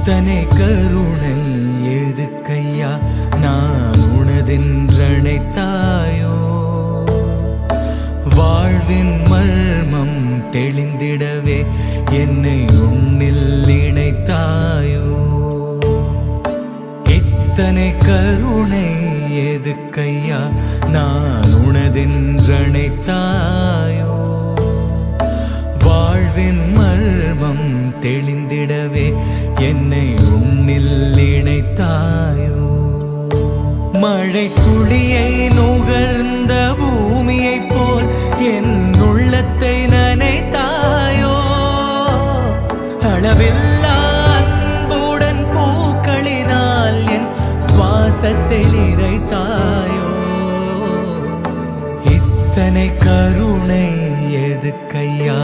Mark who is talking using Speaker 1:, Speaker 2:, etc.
Speaker 1: இத்தனை கருணை எதுக்கையா நான் உனதென்றணைத்தாயோ வாழ்வின் மர்மம் தெளிந்திடவே என்னை உன்னில் இணைத்தாயோ இத்தனை கருணை எதுக்கையா நான் உனதென்றணைத்தாயோ வாழ்வின் மர்மம் தெளிந்திடவே என்னை உன்னில் இணைத்தாயோ மழை துளியை நுகர்ந்த பூமியைப் போல் என் உள்ளத்தை நனைத்தாயோ அளவில்லா அன்புடன் பூக்களினால் என் சுவாசத்தை நிறைத்தாயோ இத்தனை கருணை எதுக்கையா